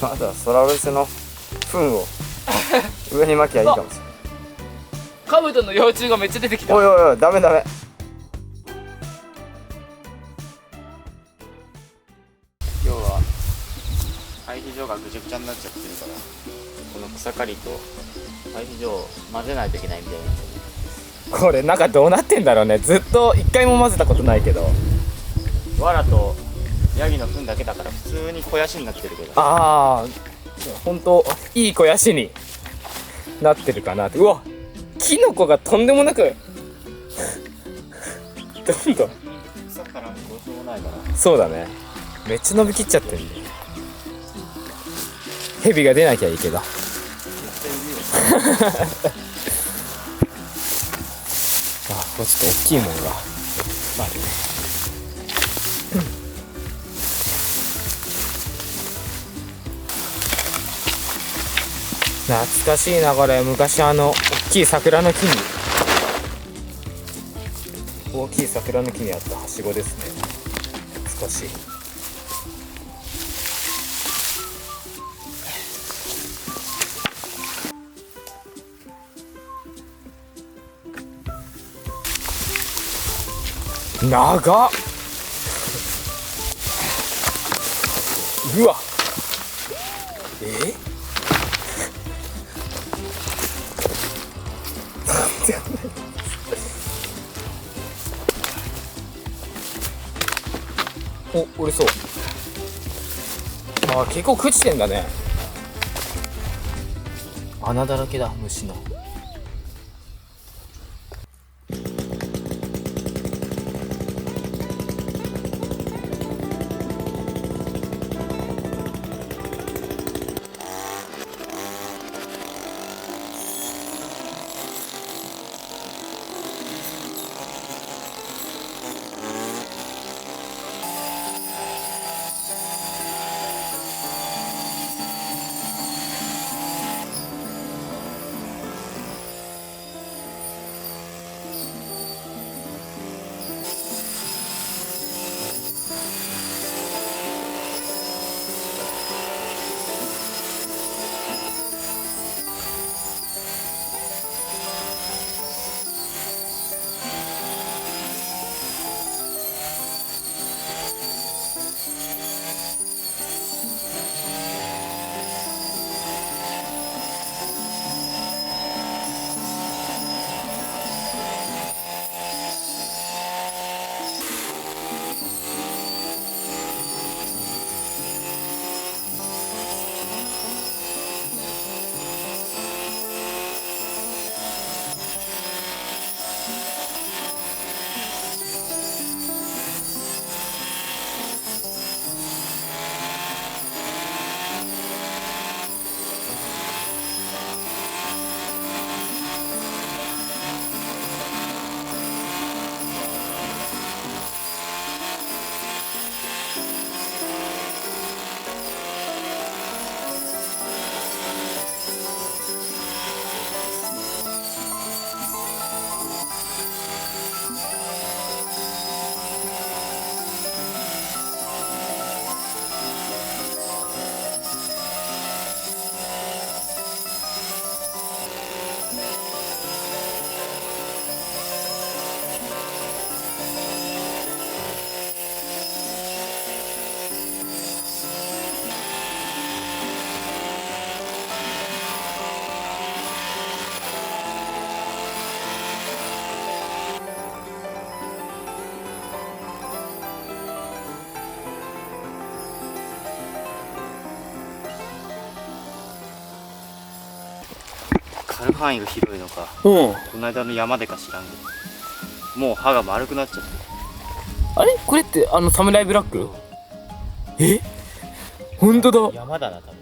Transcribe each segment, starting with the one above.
まだソラウルスの糞を上に巻きゃいいかもしれない。カブトの幼虫がめっちゃ出てきた。おいおいおい、ダメダメ。今日は堆肥場がぐちゃぐちゃになっちゃってるから、この草刈りと堆肥場を混ぜないといけないみたいな。これなんかどうなってんだろうね。ずっと一回も混ぜたことないけど、藁とヤギの糞だけだから普通に肥やしになってるけど、ああほんといい肥やしになってるかなって。うわ、キノコがとんでもなくどんどん腐ったらどうしようもないから。そうだね、めっちゃ伸びきっちゃってるんで、ヘビが出なきゃいいけどあ、これちょっと大きいもんがまあね。懐かしいなこれ。昔大きい桜の木にあったはしごですね。懐かしい。長っうわお、折れそう。あー、結構朽ちてんだね。穴だらけだ、虫の。刈る範囲が広いのか、この間の山でか知らんけど、もう歯が丸くなっちゃって。あれこれってサムライブラック？え、ほんとだ。山だな、多分。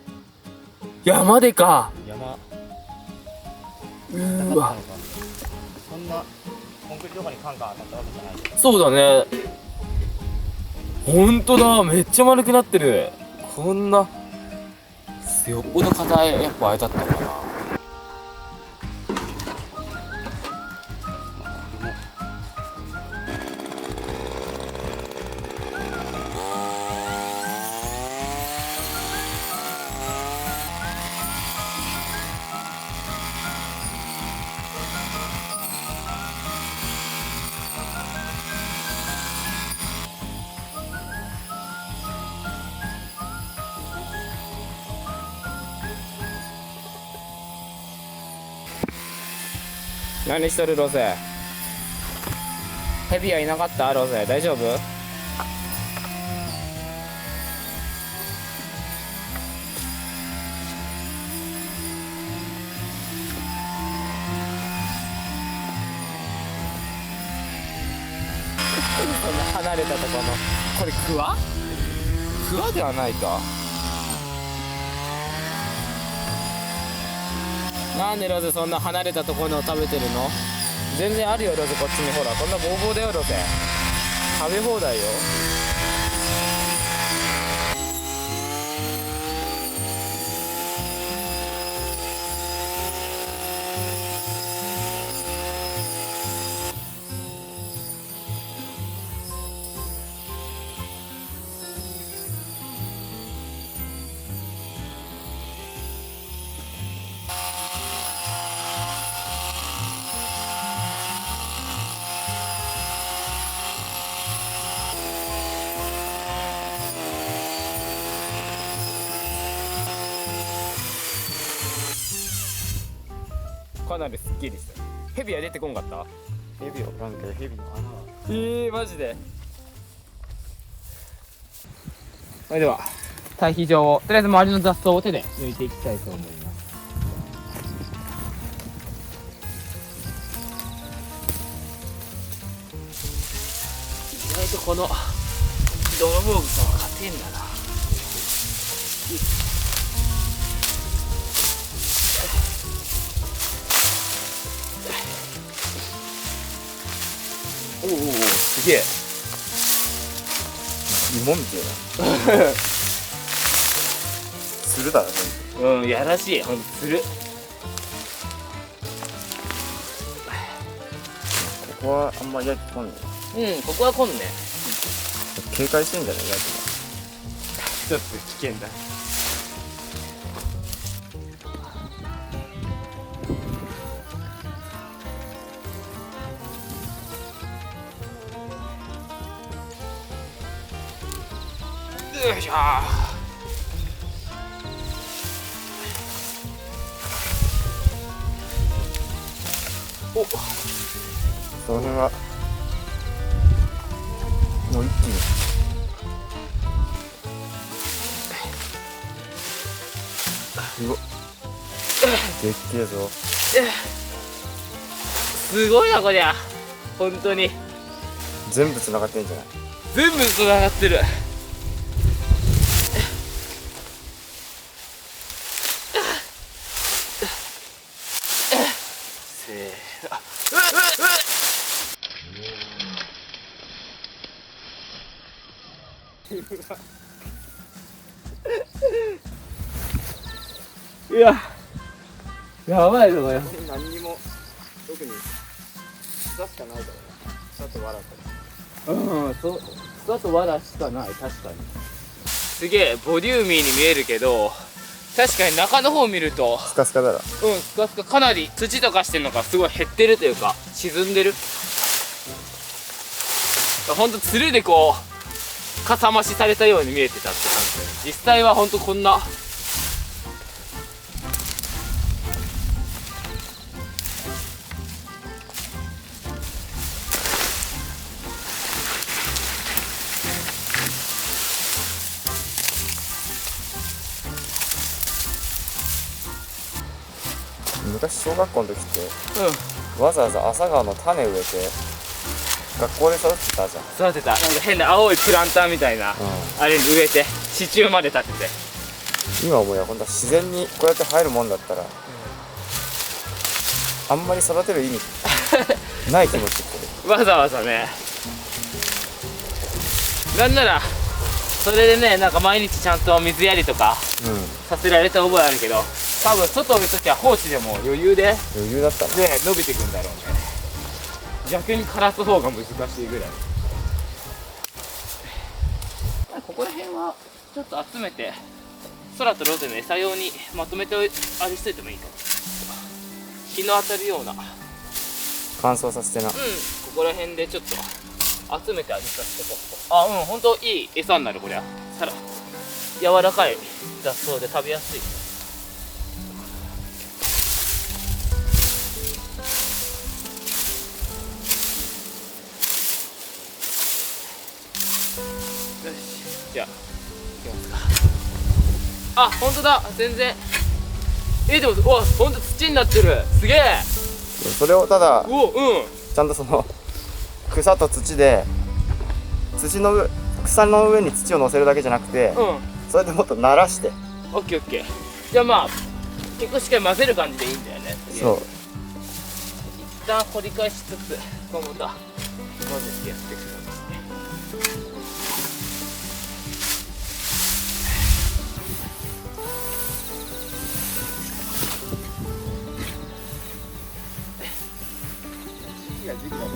山でか。山。うわ。そんなコンクリとかにカンカン当たったわけじゃないけど。そうだね。ほんとだ、めっちゃ丸くなってる。こんなよっぽど硬いやっぱあれだったかな。何しとるロゼ。ヘビはいなかったロゼ。大丈夫？そんな離れたところのこれクワ？クワではないか。なんでロゼそんな離れたところのを食べてるの？全然あるよロゼ、こっちにほら、こんなボーボーだよロゼ。食べ放題よ。かなりスッキリした。ヘビは出てこんかった？ヘビはおらんけどヘビの穴はマジで。それでは堆肥場をとりあえず周りの雑草を手で抜いていきたいと思います。意外とこの泥棒草は硬いんだな。おおお、すげえ。芋みたいな。つるだね。うん、やらしい。ほんとつる。ここはあんまり焼き込んでうん、ここは今度ね、警戒してんじゃない？焼きちょっと危険だ。よいしょー。お、その辺はもう一気にうわでっけえぞ。すごいなこりゃ。本当に全部繋がってんじゃない？全部つながってる。せーの。いや、やばいぞこれ。何にも特に草しかないからね。草と笑ったらうん、草と藁しかない。確かにすげえボリューミーに見えるけど、確かに中の方見るとスカスカだろ。スカスカ、かなり土とかしてるのがすごい減ってるというか沈んでる。ほんとつるでこうかさ増しされたように見えてたって感じ。実際はほんとこんな。昔小学校の時ってうん、わざわざ朝顔の種植えて学校で育てたじゃん。育てた。なんか変な青いプランターみたいな、あれに植えて支柱まで立てて。今思えば本当は自然にこうやって生えるもんだったら、あんまり育てる意味ない気持ちってわざわざね。なんならそれでね、なんか毎日ちゃんと水やりとかる。させられた覚えあるけど、多分外を見るときは放置でも余裕で余裕だったな。伸びていくんだろうね。逆に枯らす方が難しいぐらい。ここら辺はちょっと集めて空とロゼの餌用にまとめてあれしといてもいいかも。日の当たるような、乾燥させてな。ここら辺でちょっと集めてあげさせてこう。あ、ほんといい餌になるこりゃ。柔らかい雑草で食べやすい。じゃあ行きますか。あ、本当だ、全然。でも、うわ、本当土になってる。すげえ。それをただうお、うん。ちゃんとその草と土で草の上に土を乗せるだけじゃなくて、それでもっと慣らして、オッケーオッケー。じゃあまあ結構しっかり混ぜる感じでいいんだよね。そう一旦掘り返しつつ、このまた混ぜてやっていく感じで。いや時期は多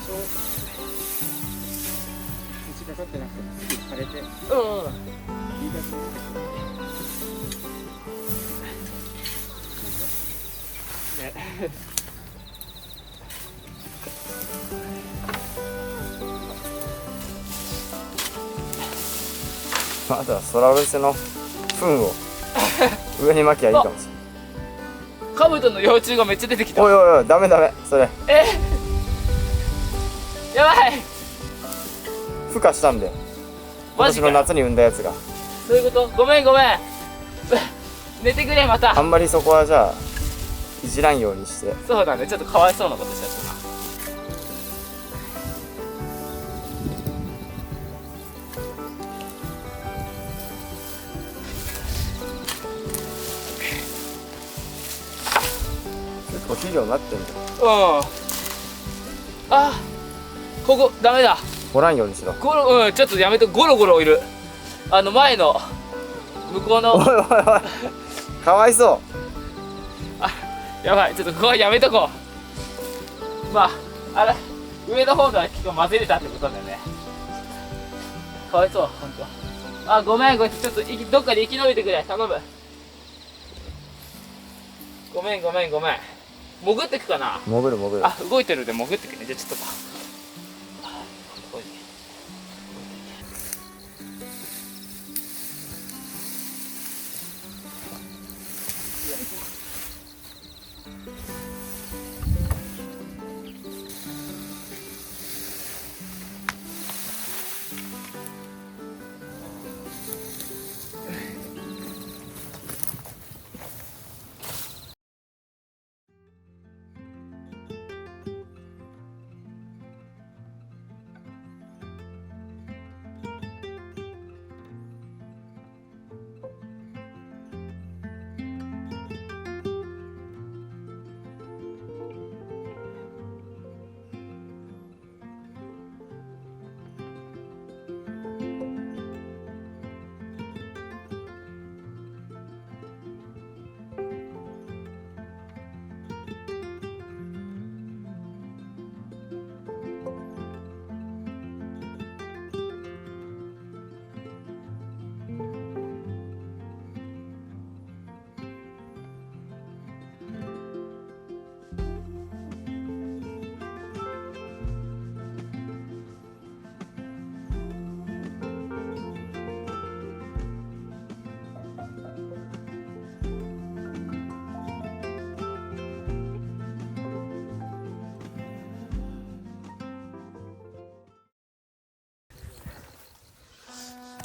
少土かかってなくてもすぐ枯れていい感じに出てくる。ね。あとはソラウルセの糞を上に巻きゃいいかもしれない。カブトの幼虫がめっちゃ出てきた。おいおいおい、ダメダメ、それやばい。孵化したんで、今マジか。年の夏に産んだやつが。そういうこと。ごめんごめん。寝てくれ、また。あんまりそこはじゃあいじらんようにして。そうだね、ちょっとかわいそうなことしちゃったな。結構肥料になってんだよ。あ、ここダメだ。掘らんようにしろ。ゴロ、ちょっとやめて。ゴロゴロいる。前の向こうの。おいおいおい、かわいそやばい、ちょっとここはやめとこう。まあ上の方が結構混ぜれたってことだよね。かわいそう、ほんと。ごめん、ちょっとどっかで生き延びてくれ、頼む。ごめん。潜ってくかな。う。潜る潜る。動いてるで潜ってくね。じゃあちょっと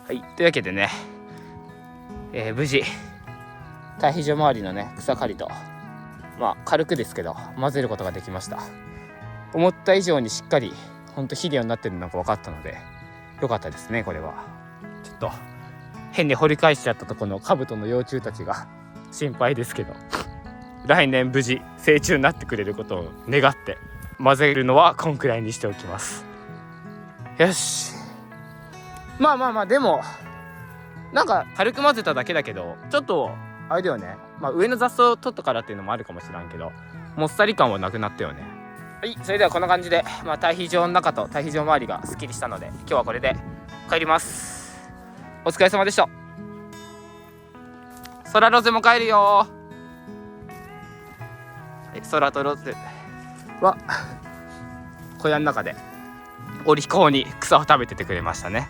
はい、というわけでね、無事堆肥場周りのね草刈りと、軽くですけど混ぜることができました。思った以上にしっかりほんと肥料になってるのが分かったので良かったですね。これはちょっと変に掘り返しちゃったとこのカブトの幼虫たちが心配ですけど、来年無事成虫になってくれることを願って混ぜるのはこんくらいにしておきます。よし、でもなんか軽く混ぜただけだけど、ちょっとあれだよね。上の雑草を取ったからっていうのもあるかもしれんけど、もっさり感はなくなったよね。はい、それではこんな感じで、堆肥場の中と堆肥場周りがすっきりしたので、今日はこれで帰ります。お疲れ様でした。空ロゼも帰るよ。はい、空とロゼは小屋の中でお利口に草を食べててくれましたね。